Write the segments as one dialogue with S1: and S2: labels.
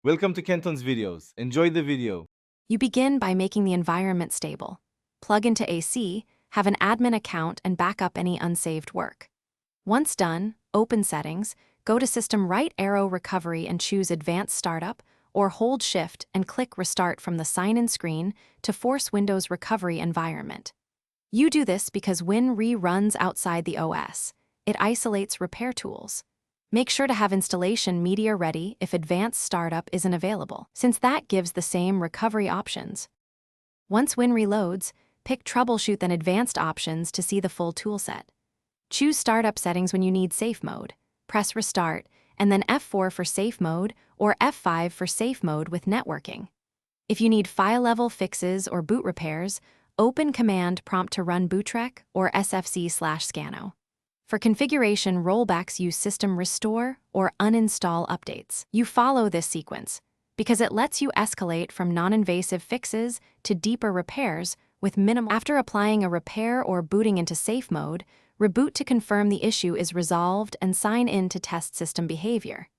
S1: Welcome to Kenton's videos. Enjoy the video.
S2: You begin by making the environment stable. Plug into AC, have an admin account, and back up any unsaved work. Once done, open Settings, go to System right arrow Recovery and choose Advanced Startup, or hold Shift and click Restart from the sign-in screen to force Windows recovery environment. You do this because WinRe runs outside the OS. It isolates repair tools. Make sure to have installation media ready if Advanced Startup isn't available, since that gives the same recovery options. Once WinRe loads, pick Troubleshoot then Advanced options to see the full toolset. Choose Startup settings when you need Safe Mode. Press Restart, and then F4 for Safe Mode or F5 for Safe Mode with networking. If you need file-level fixes or boot repairs, open Command Prompt to run bootrec or sfc/scano. For configuration, rollbacks use System Restore or Uninstall updates. You follow this sequence because it lets you escalate from non-invasive fixes to deeper repairs with minimal. After applying a repair or booting into safe mode, reboot to confirm the issue is resolved and sign in to test system behavior.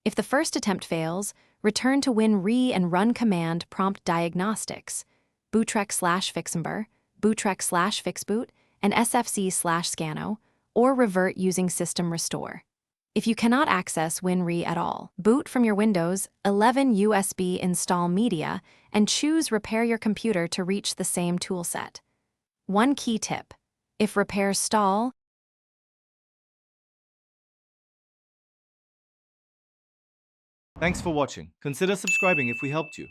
S2: If the first attempt fails, return to WinRe and run Command Prompt Diagnostics, bootrec/fixember, bootrec/fixboot, and sfc/scano, or revert using System Restore. If you cannot access WinRe at all, boot from your Windows 11 USB install media and choose Repair your computer to reach the same toolset. One key tip: if repairs stall,
S1: Thanks for watching. Consider subscribing if we helped you.